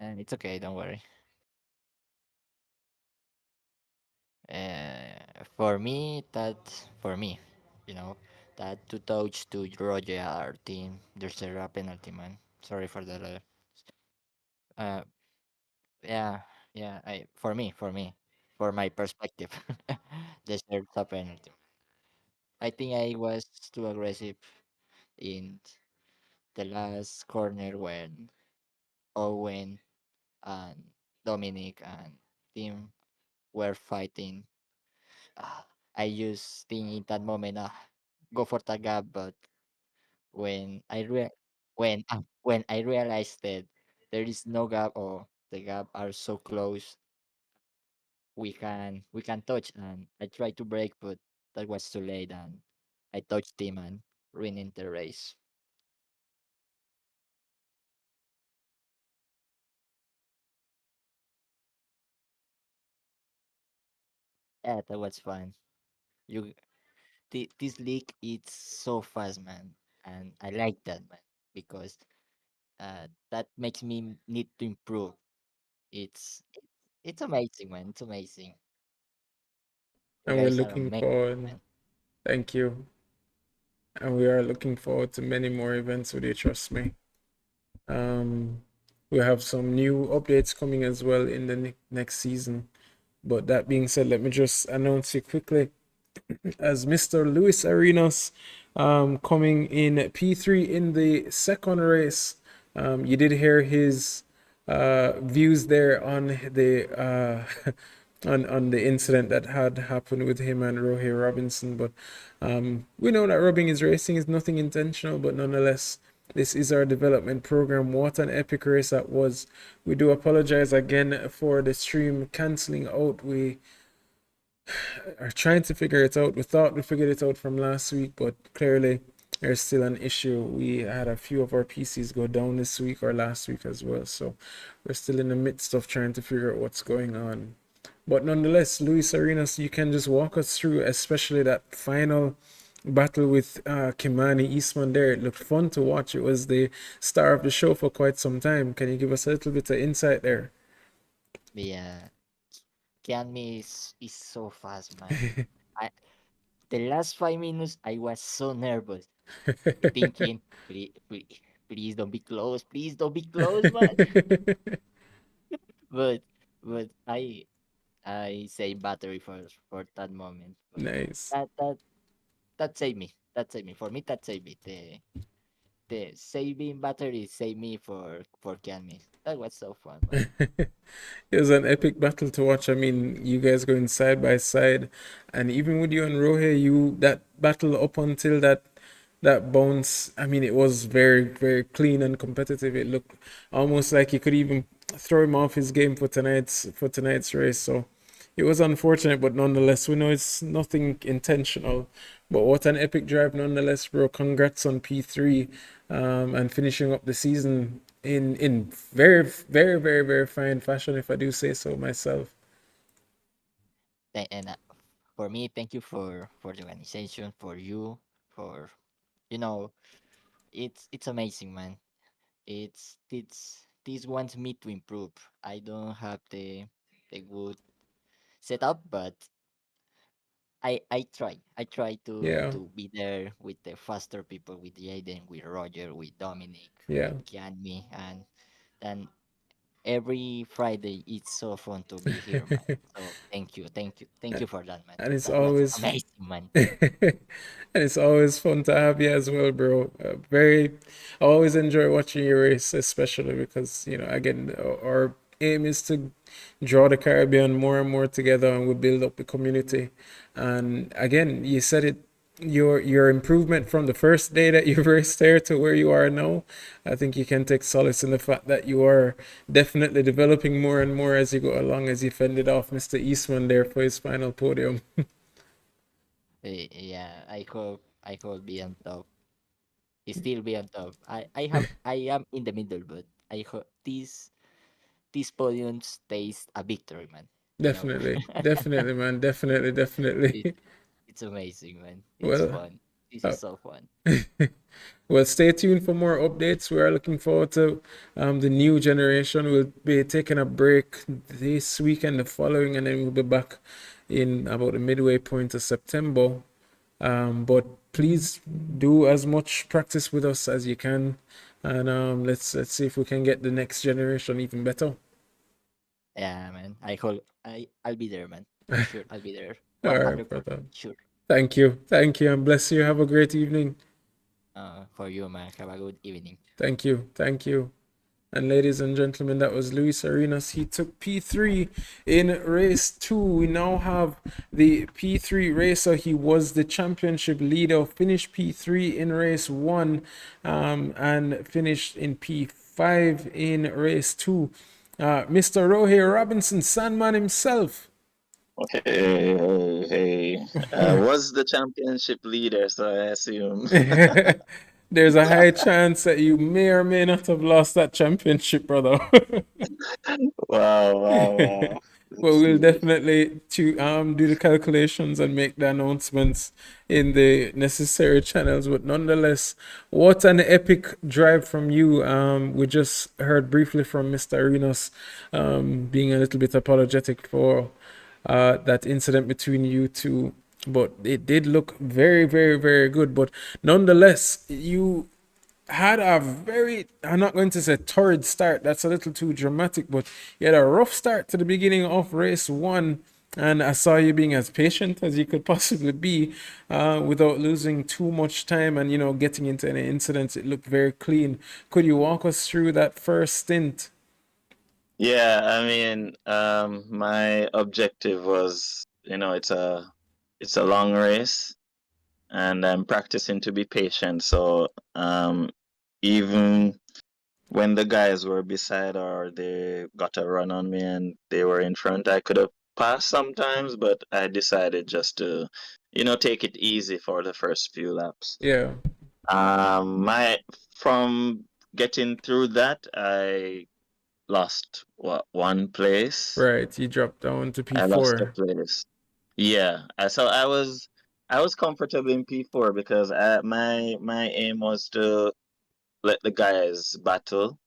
And it's okay, don't worry. For me, for me, you know, that to touch to Roger our team, there's a penalty, man. Sorry for that. Uh, yeah, yeah. For my perspective, there's a penalty. I think I was too aggressive in the last corner when Owen and Dominic and Tim were fighting. I just think in that moment, go for the gap, but when I re- when I realized that there is no gap or the gap are so close, we can touch, and I tried to break, but that was too late, and I touched him and ruining the race. Yeah, that was fun. You this league it's so fast, man, and I like that, man, because that makes me need to improve. It's amazing, man. It's amazing. You And we're guys are looking amazing, forward. man. Thank you. And we are looking forward to many more events with you, trust me. Um, we have some new updates coming as well in the next season. But that being said, let me just announce you quickly as Mr. Luis Arenas coming in P3 in the second race. You did hear his views there on the on the incident that had happened with him and Rohit Robinson. But we know that rubbing his racing is nothing intentional, but nonetheless, this is our development program. What an epic race that was. We do apologize again for the stream canceling out. We are trying to figure it out. We thought we figured it out from last week, but clearly there's still an issue. We had a few of our PCs go down this week or last week as well. So we're still in the midst of trying to figure out what's going on. But nonetheless, Luis Arenas, you can just walk us through, especially that final battle with Kimani Eastman there. It looked fun to watch. It was the star of the show for quite some time. Can you give us a little bit of insight there? Yeah, Kianmi is so fast, man. I the last 5 minutes I was so nervous, thinking, please don't be close, please don't be close, man. But I say battery for that moment. But Nice. that that that saved me. That saved me. For me, that saved me. The saving battery saved me for Kianmi. That was so fun, man. It was an epic battle to watch. I mean, you guys going side by side, and even with you and Rohe, you that battle up until that bounce. I mean, it was very very clean and competitive. It looked almost like you could even throw him off his game for tonight's race. So it was unfortunate, but nonetheless, we know it's nothing intentional. But what an epic drive, nonetheless, bro. Congrats on P3 and finishing up the season in very, very, very, very fine fashion, if I do say so myself. And for me, thank you for the organization, for you, for you know, it's amazing, man. It's this wants me to improve. I don't have the good setup, but I try Yeah, to be there with the faster people, with Jaden, with Roger, with Dominic, yeah. with Kianmi, and then every Friday it's so fun to be here, man. So thank you for that, man. And it's That was always amazing, man. and it's always fun to have you as well, bro. I always enjoy watching your race, especially because, again, our aim is to draw the Caribbean more and more together and we build up the community. And again, you said it, your improvement from the first day that you raced there to where you are now, I think you can take solace in the fact that you are definitely developing more and more as you go along, as you fended off Mr. Eastman there for his final podium. Yeah, I hope be on top. Still be on top. I am in the middle, but I hope this podium stays a victory, man. You know, Definitely, definitely, man. Definitely, it, definitely. it's amazing, man. It's Well, fun. This Uh, is so fun. well, stay tuned for more updates. We are looking forward to the new generation. We'll be taking a break this week and the following, and then we'll be back in about the midway point of September. But please do as much practice with us as you can, and let's see if we can get the next generation even better. Yeah, man. I'll be there, man. For sure, I'll be there. All right, 100% brother. sure. Thank you, and bless you. Have a great evening. For you, man. Have a good evening. Thank you. And ladies and gentlemen, that was Luis Arenas. He took P3 in race 2. We now have the P3 racer. He was the championship leader, finished P3 in race 1, and finished in P5 in race 2. Mr. Rohey Robinson, Sandman himself. Hey. Was the championship leader, so I assume. There's a high chance that you may or may not have lost that championship, brother. Wow. Well, Let's we'll see. definitely to do the calculations and make the announcements in the necessary channels. But nonetheless, what an epic drive from you. We just heard briefly from Mr. Arenas, being a little bit apologetic for that incident between you two. But it did look very, very, very good. But nonetheless, you had a very, I'm not going to say torrid start, that's a little too dramatic, but you had a rough start to the beginning of race 1, and I saw you being as patient as you could possibly be, without losing too much time and, getting into any incidents. It looked very clean. Could you walk us through that first stint? Yeah, I mean, my objective was, it's a long race, and I'm practicing to be patient. So, even when the guys were beside or they got a run on me and they were in front, I could have passed sometimes, but I decided just to, take it easy for the first few laps. Yeah, My from getting through that, I lost one place. right. You dropped down to I lost a P4. place. Yeah, so I was comfortable in P4 because my aim was to let the guys battle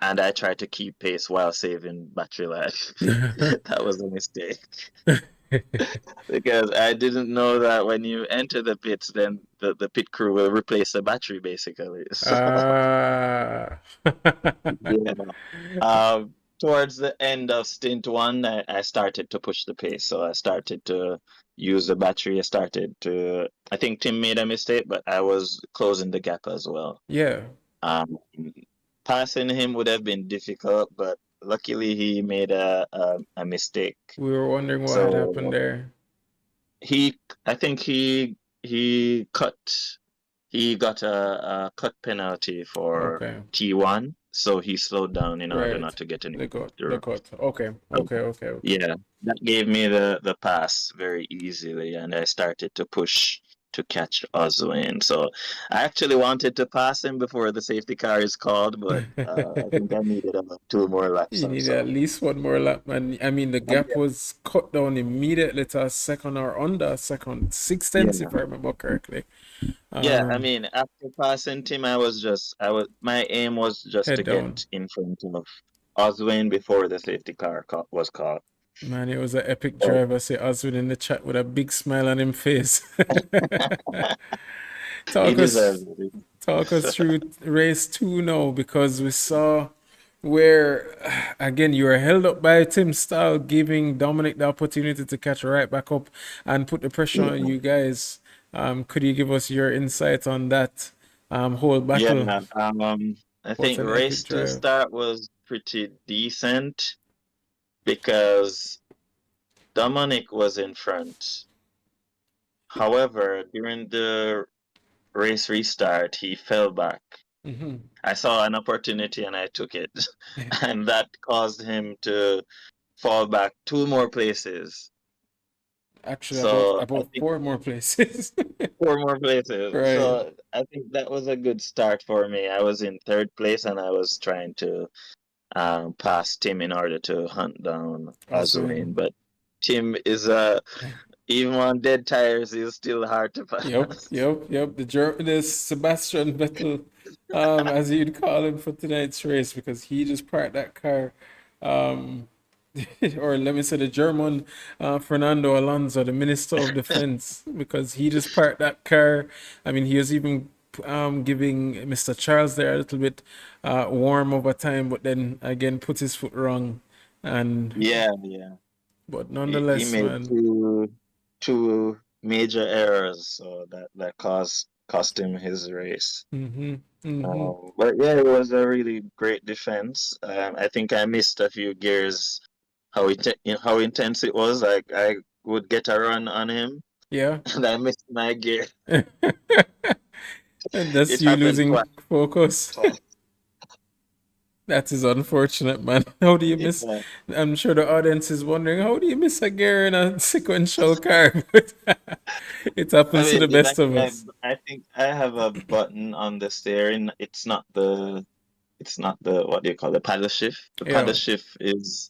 and I tried to keep pace while saving battery life. That was a mistake because I didn't know that when you enter the pits, then the pit crew will replace the battery basically. So Ah. yeah, towards the end of stint one, I started to push the pace. So I started to use the battery. I think Tim made a mistake, but I was closing the gap as well. Yeah, Um, Passing him would have been difficult, but luckily he made a mistake. we were wondering what had happened So there. he, I think he got a cut penalty for Okay. T1, so he slowed down in order Right. not to get any The through. cut. Okay. So, Okay. yeah, that gave me the pass very easily, and I started to push to catch Oswin. So I actually wanted to pass him before the safety car is called, but I think I needed about two more laps You or need at so. least one more lap, man. I mean, the gap was cut down immediately to a second or under a second, 6 tenths Yeah. if I remember correctly. Yeah, I Um, mean, after passing Tim, my aim was just to Head get down. in front of Oswin before the safety car was called. Man, it was an epic But drive. I see Oswin in the chat with a big smile on him face. he Talk deserves us it. talk us through race 2 now, because we saw where again you were held up by Tim Style, giving Dominic the opportunity to catch right back up and put the pressure on Yeah, you guys. Could you give us your insight on that whole battle? yeah. I What think an epic race to drive. start was pretty decent because Dominic was in front. However, during the race restart, he fell back. Hmm. I saw an opportunity and I took it, and that caused him to fall back two more places. Actually, So I about think four more places. four more places. Right. So I think that was a good start for me. I was in third place and I was trying to pass Tim in order to hunt down Oswin. Azwin. But Tim is a Even on dead tires, it's still hard to Yep, pass. yep. The Sebastian Vettel, as you'd call him for tonight's race, because he just parked that car, um, or let me say the German Fernando Alonso, the Minister of Defense, because he just parked that car. I mean, he was even giving Mr. Charles there a little bit warm over time, but then again put his foot wrong, and Yeah, yeah. but He nonetheless, made man. two major errors, so that cost him his race. Mm-hmm. Mm-hmm. But yeah, it was a really great defense. I think I missed a few gears. How intense it was. Like I would get a run on him, Yeah. and I missed my gear. And that's It you happened losing focus. twice. That is unfortunate, man. How do you miss? Yeah. I'm sure the audience is wondering, how do you miss a gear in a sequential car? But it I happens to mean, the best of us. I think I have a button on the steering. It's not the what do you call the paddle shift. The paddle Yeah. shift is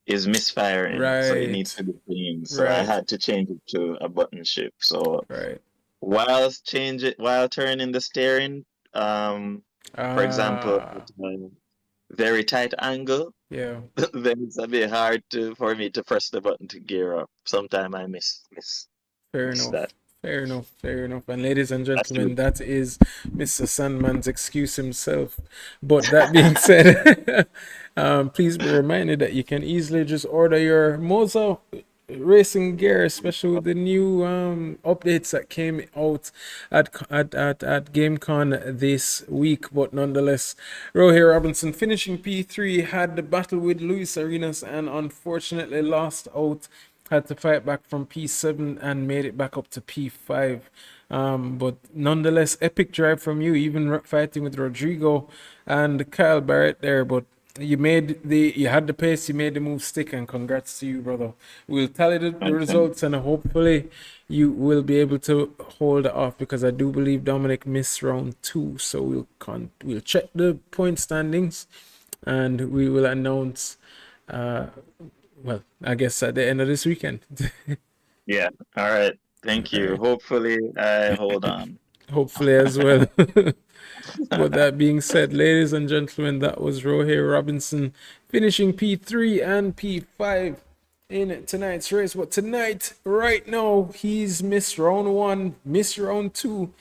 misfiring, so it needs Right. to be cleaned. So I Right. had to change it to a button shift. So Right. while turning the steering, for example, Ah. at a very tight angle, Yeah. then it's a bit hard for me to press the button to gear up. Sometimes I Fair miss that. enough. Fair enough. Fair enough. And ladies and That's gentlemen, true. that is Mr. Sandman's excuse himself. But that being said, please be reminded that you can easily just order your Moza racing gear, especially with the new updates that came out at GameCon this week. But nonetheless, Rohir Robinson finishing P3 had the battle with Luis Arenas and unfortunately lost out, had to fight back from P7 and made it back up to P5. But nonetheless, epic drive from you, even fighting with Rodrigo and Kyle Barrett there. But you had the pace, you made the move stick, and congrats to you, brother. We'll tally the Okay. results, and hopefully you will be able to hold it off, because I do believe Dominic missed round two. So we'll check the point standings, and we will announce. Uh, well, I guess at the end of this weekend. Yeah. All right. Thank All you. right. Hopefully, I hold on. Hopefully as well. But that being said, ladies and gentlemen, that was Rohir Robinson finishing P3 and P5 in tonight's race. But tonight, right now, he's missed round one, missed round two,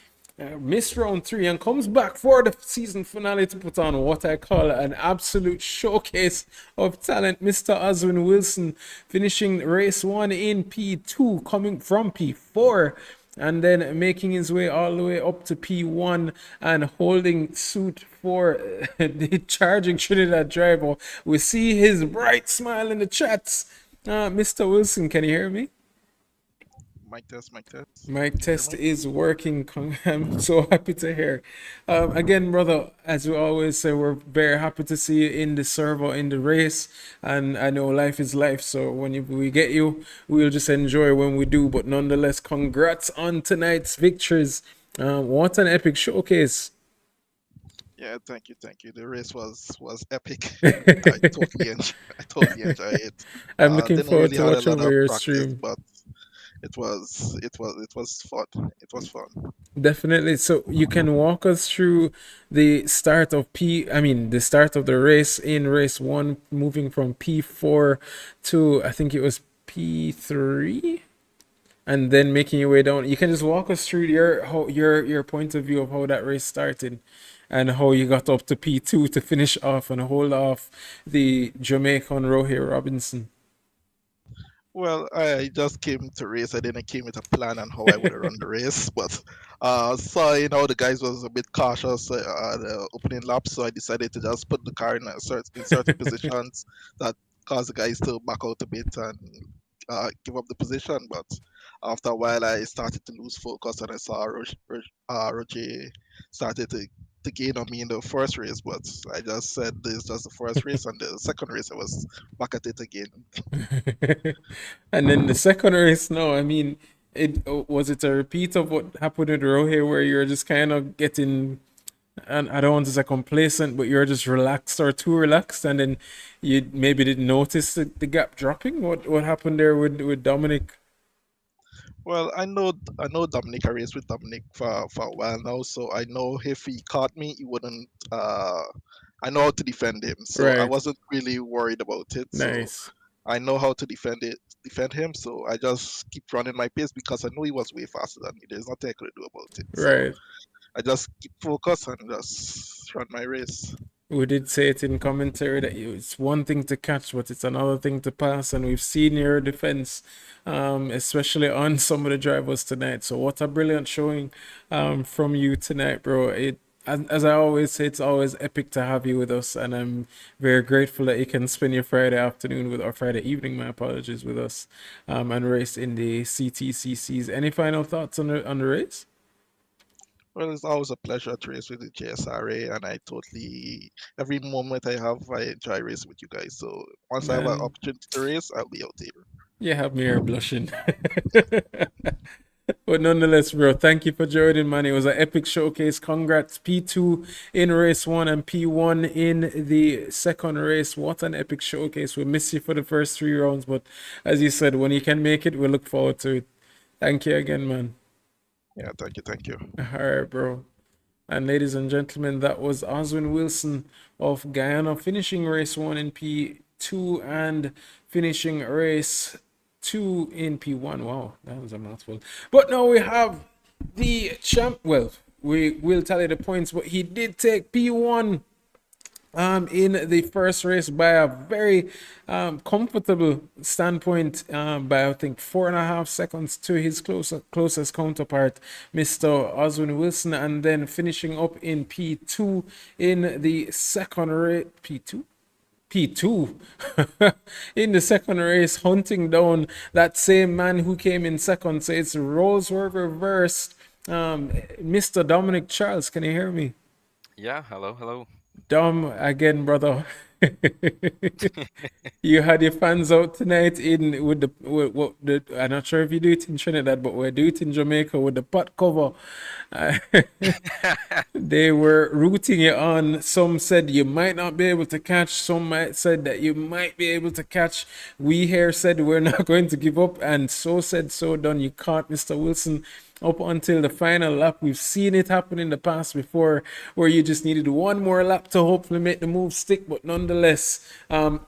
missed round three, and comes back for the season finale to put on what I call an absolute showcase of talent. Mr. Oswin Wilson finishing race one in P2, coming from P4, and then making his way all the way up to P1 and holding suit for the charging Trinidad driver. We see his bright smile in the chats. Mr. Wilson, can you hear me? Mic test, mic test. Mic Can you hear test me? is working. I'm so happy to hear. Again, brother, as we always say, we're very happy to see you in the servo, in the race. And I know life is life. So we get you, we'll just enjoy when we do. But nonetheless, congrats on tonight's victories. What an epic showcase. Yeah, thank you. The race was epic. I totally enjoy it. I'm looking Didn't forward really to have a watch lot over of your practice, stream. but it was fun. It was fun. Definitely. So you can walk us through the start of the start of the race in race one, moving from P4 to, I think it was P3, and then making your way down. You can just walk us through your point of view of how that race started and how you got up to P2 to finish off and hold off the Jamaican Rohir Robinson. Well, I just came to race. I didn't came with a plan on how I would run the race, but saw the guys was a bit cautious the opening lap, so I decided to just put the car in certain positions that caused the guys to back out a bit and give up the position. But after a while, I started to lose focus, and I saw Roger started to gain on me in the first race. But I just said this is just the first race, and the second race I was back at it again. And then the second race, no, I mean, it a repeat of what happened with Rohe, where you're just kind of getting, and I don't want to say complacent, but you're just relaxed or too relaxed, and then you maybe didn't notice the gap dropping. What happened there with Dominic? Well, I know Dominic. I raced with Dominic for a while now, so I know if he caught me, he wouldn't. I know how to defend him, so I Right. wasn't really worried about it. So Nice. I know how to defend him. So I just keep running my pace because I know he was way faster than me. There's nothing I could do about it. So Right. I just keep focused and just run my race. We did say it in commentary that it's one thing to catch, but it's another thing to pass. And we've seen your defense, especially on some of the drivers tonight. So what a brilliant showing from you tonight, bro. As I always say, it's always epic to have you with us, and I'm very grateful that you can spend your Friday afternoon with or Friday evening, my apologies, with us, and race in the CTCCs. Any final thoughts on the race? Well, it's always a pleasure to race with the JSRA, and every moment I have, I enjoy racing with you guys. So once I have an Man, opportunity to race, I'll be out here. you have me here blushing. But nonetheless, bro, thank you for joining, man. It was an epic showcase. Congrats, P2 in race one and P1 in the second race. What an epic showcase. We miss you for the first 3 rounds, but as you said, when you can make it, we look forward to it. Thank you again, man. Yeah, thank you. All right, bro. And ladies and gentlemen, that was Oswin Wilson of Guyana finishing race one in P2 and finishing race two in P1. Wow, that was a mouthful. But now we have the champ. Well, we will tally the points, but he did take P1 in the first race by a very comfortable standpoint, by I think 4.5 seconds to his closest counterpart, Mr. Oswin Wilson, and then finishing up in P2 in the second race. P2 in the second race, hunting down that same man who came in second. So it's roles were reversed. Mr. Dominic Charles, can you hear me? Yeah, hello, hello. Dom, again, brother. You had your fans out tonight in with the I'm not sure if you do it in Trinidad, but we do it in Jamaica with the pot cover. Uh, they were rooting you on. Some said you might not be able to catch. Some might said that you might be able to catch. We here said we're not going to give up, and so said, so done. You caught Mr. Wilson up until the final lap. We've seen it happen in the past before, where you just needed one more lap to hopefully make the move stick. But nonetheless,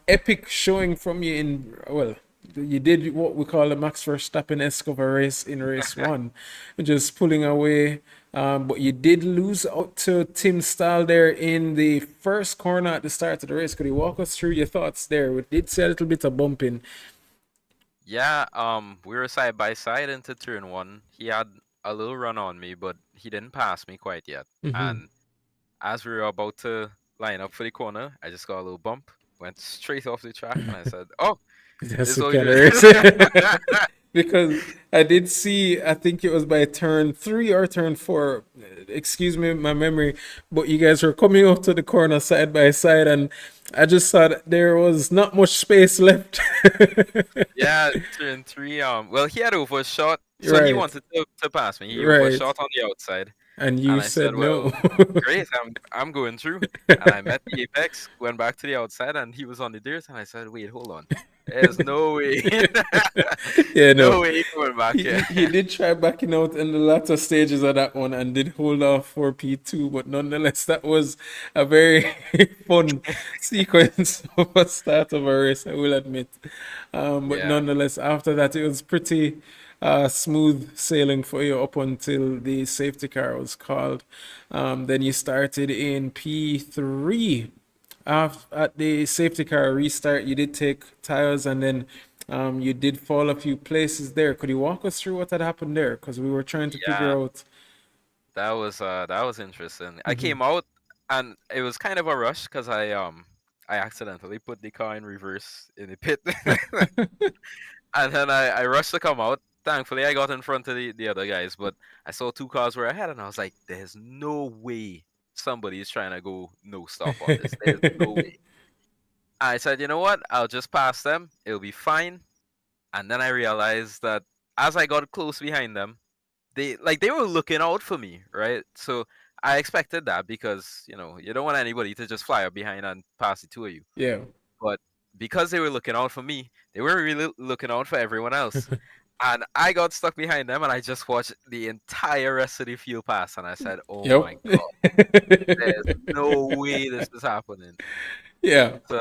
epic showing from you in, well, you did what we call the Max Verstappen-esque of a race in race one, just pulling away. But you did lose out to Tim Stahl there in the first corner at the start of the race. Could you walk us through your thoughts there? We did see a little bit of bumping. Yeah, we were side by side into turn one. He had a little run on me, but he didn't pass me quite yet. Mm-hmm. And as we were about to line up for the corner, I just got a little bump, went straight off the track, and I said, "Oh, That's this the all kind of good." race. Because I did see, I think it was by turn three or turn four, excuse me, my memory, but you guys were coming out to the corner side by side, and I just thought there was not much space left. Yeah, turn three. Well, he had overshot, so he Right, wanted to pass me. He right. overshot on the outside, And and you I said, said no. "Well, great, I'm going through." And I met the apex, went back to the outside, and he was on the dirt. And I said, "Wait, hold on. There's no way, Yeah, no. no way going back here." He did try backing out in the latter stages of that one and did hold off for P2, but nonetheless, that was a very fun sequence of a start of a race, I will admit. But Yeah, nonetheless, after that, it was pretty smooth sailing for you up until the safety car was called. Then you started in P3. At the safety car restart, you did take tires and then you did fall a few places there. Could you walk us through what had happened there? Because we were trying to figure yeah, out. that was interesting. I Mhm. came out, and it was kind of a rush because I accidentally put the car in reverse in the pit. And then I rushed to come out. Thankfully, I got in front of the other guys, but I saw two cars were ahead, and I was like, "There's no way somebody is trying to go no stop on this. There's no way." I said, "You know what? I'll just pass them. It'll be fine." And then I realized that as I got close behind them, they were looking out for me, right? So I expected that because you don't want anybody to just fly up behind and pass the two of you. Yeah. But because they were looking out for me, they were really looking out for everyone else. And I got stuck behind them, and I just watched the entire rest of the field pass, and I said, "Oh Yep. my god, there's no way this is happening." Yeah, So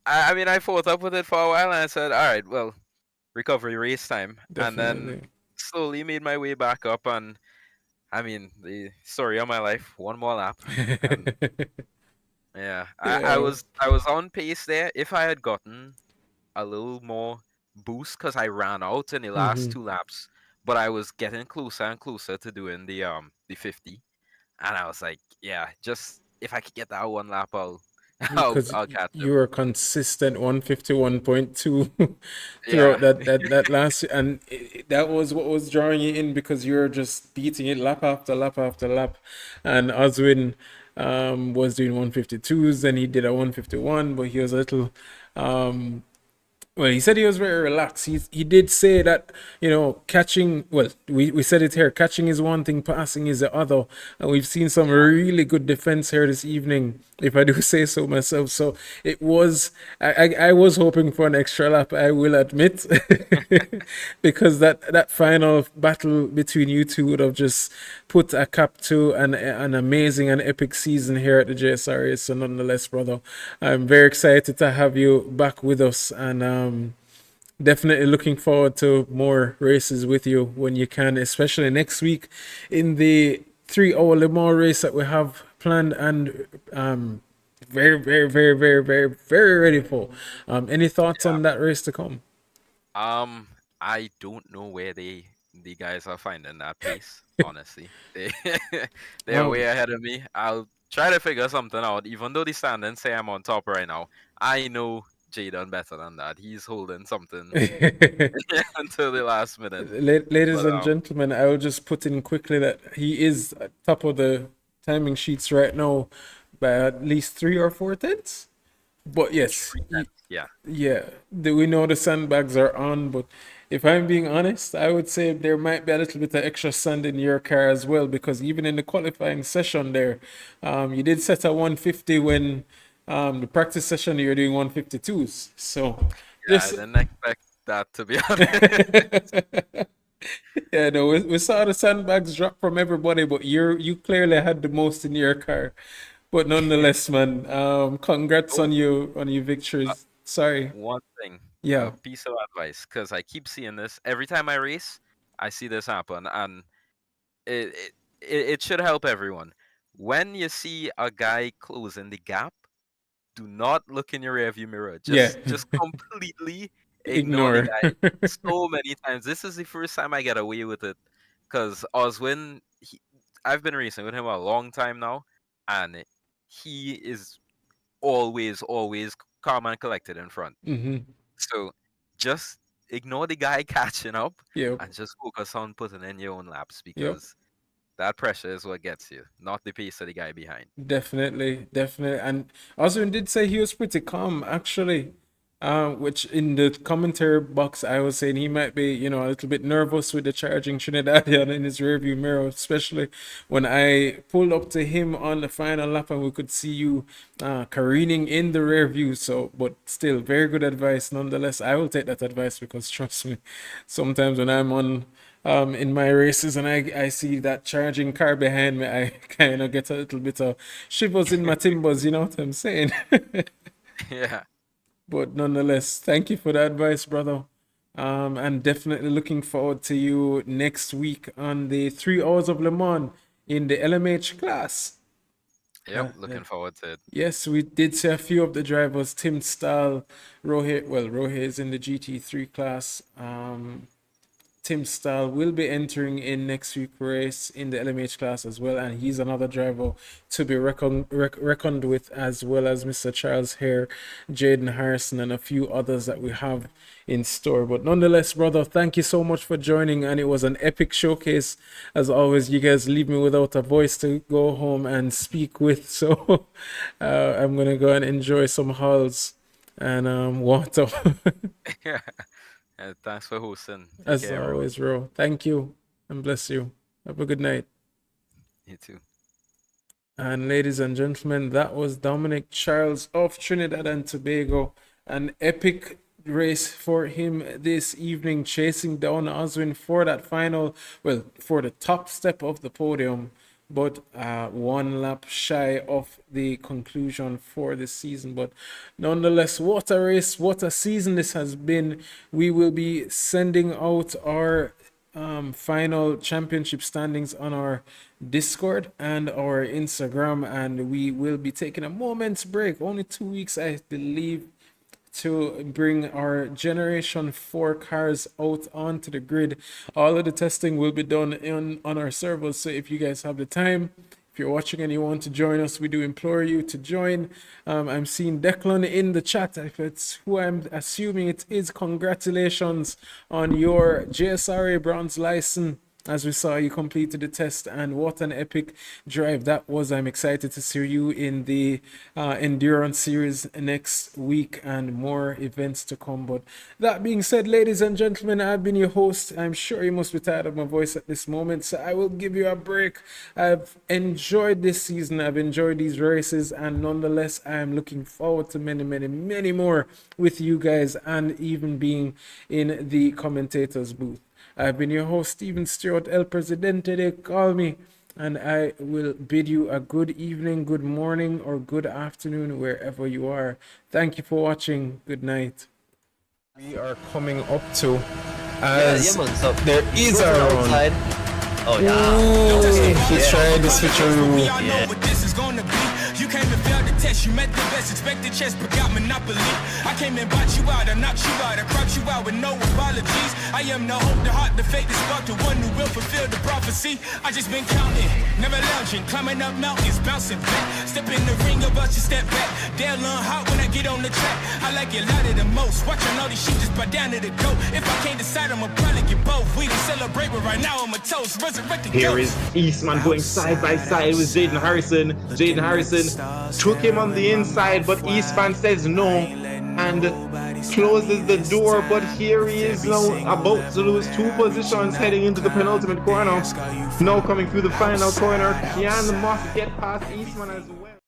I mean, I fought up with it for a while, and I said, "All right, well, recovery race time," and then definitely. slowly made my way back up. And I mean, the story of my life: one more lap, and yeah, Yeah. I was on pace there. If I had gotten a little more boost, because I ran out in the last Hmm. two laps, but I was getting closer and closer to doing the 50, and I was like, yeah, just if I could get that one lap, Because I'll catch you him. were consistent 151.2 Yeah, throughout that last, and that was what was drawing you in because you were just beating it lap after lap after lap. And Oswin was doing 152s, then he did a 151, but he was a little um well, he said he was very relaxed. He did say that, catching, well, we said it here, catching is one thing, passing is the other. And we've seen some yeah, really good defense here this evening, if I do say so myself. So it was, I was hoping for an extra lap, I will admit, because that final battle between you two would have just put a cap to an amazing and epic season here at the JSRA. So nonetheless, brother, I'm very excited to have you back with us, and definitely looking forward to more races with you when you can, especially next week in the 3 hour Le Mans race that we have planned, and very, very, very, very, very, very ready for. Any thoughts yeah. on that race to come? I don't know where the guys are finding that pace. Honestly, they're way Um, ahead of me. I'll try to figure something out. Even though the standings say I'm on top right now, I know Jadon better than that. He's holding something until the last minute. Ladies But and gentlemen, I will just put in quickly that he is at top of the timing sheets right now by at least 3 or 4 tenths. But yes, 3 tenths, yeah, yeah, we know the sandbags are on, but if I'm being honest, I would say there might be a little bit of extra sand in your car as well, because even in the qualifying session there, you did set a 150 when the practice session you were doing 152s. So yeah. I just didn't expect that, to be honest. yeah, no, we saw the sandbags drop from everybody, but you clearly had the most in your car. But nonetheless, man, congrats Oh, on your uh, victories. Sorry. one thing, a Yeah. piece of advice, because I keep seeing this every time I race. I see this happen, and it, it it should help everyone. When you see a guy closing the gap, do not look in your rearview mirror. Yeah. Just completely ignore the Ignore. guy. So many times. This is the first time I get away with it, because Oswin, I've been racing with him a long time now, and he is always calm and collected in front. Hmm. So just ignore the guy catching up Yep. and just focus on putting in your own laps, Yep. because that pressure is what gets you, not the pace of the guy behind. Definitely, definitely. And Oswin did say he was pretty calm, actually. Which in the commentary box, I was saying he might be, a little bit nervous with the charging Trinidadian in his rearview mirror, especially when I pulled up to him on the final lap and we could see you careening in the rear view. So, but still, very good advice nonetheless. I will take that advice because trust me, sometimes when I'm on in my races and I see that charging car behind me, I kind of get a little bit of shivers in my timbers, you know what I'm saying? Yeah. But nonetheless, thank you for the advice, brother. And definitely looking forward to you next week on the 3 hours of Le Mans in the LMH class. Yep. Looking forward to it. Yes, we did see a few of the drivers, Tim Stahl, Rohit. Well, Rohit is in the GT3 class. Tim Stahl will be entering in next week's race in the LMH class as well, and he's another driver to be reckoned with, as well as Mr. Charles Hare, Jaden Harrison, and a few others that we have in store. But nonetheless, brother, thank you so much for joining, and it was an epic showcase. As always, you guys leave me without a voice to go home and speak with, so I'm gonna go and enjoy some hulls and water. Yeah. Thanks for hosting. Take As care, everyone. always, bro. Thank you and bless you. Have a good night. You too. And ladies and gentlemen, that was Dominic Charles of Trinidad and Tobago. An epic race for him this evening, chasing down Oswin for that final, well, for the top step of the podium, but one lap shy of the conclusion for the season. But nonetheless, what a race, what a season this has been. We will be sending out our final championship standings on our Discord and our Instagram, and we will be taking a moment's break, only 2 weeks, I believe, to bring our Generation 4 cars out onto the grid. All of the testing will be done on our servers, so if you guys have the time, if you're watching and you want to join us, we do implore you to join. I'm seeing Declan in the chat. If it's who I'm assuming it is, congratulations on your JSRA bronze license. As we saw, you completed the test, and what an epic drive that was. I'm excited to see you in the endurance series next week and more events to come. But that being said, ladies and gentlemen, I've been your host. I'm sure you must be tired of my voice at this moment, so I will give you a break. I've enjoyed this season, I've enjoyed these races, and nonetheless, I am looking forward to many, many, many more with you guys, and even being in the commentators booth. I've been your host, Steven Stewart, El Presidente, they call me, and I will bid you a good evening, good morning, or good afternoon, wherever you are. Thank you for watching. Good night. We are coming up to, as man, so there is a run. outside. Oh yeah. He tried the switcheroo. Yeah. You came and failed the test, you met the best, expected chess, but got monopoly. I came and bought you out, I knocked you out, I cropped you out with no apologies. I am the hope, the heart, the fate, the spark, the one who will fulfill the prophecy. I just been counting, never lounging, climbing up mountains, bouncing back. Step in the ring, about you step back. They'll learn hot when I get on the track. I like it louder than most, watching all these sheep just bow down to the goat. If I can't decide, I'ma probably get both. We done celebrate, but right now I'm a toast, resurrected. Here is Eastman going side by side with Jaden Harrison. Jaden Harrison took him on the inside, but Eastman says no and closes the door. But here he is now about to lose 2 positions heading into the penultimate corner. Now coming through the final corner, can Moss get past Eastman as well?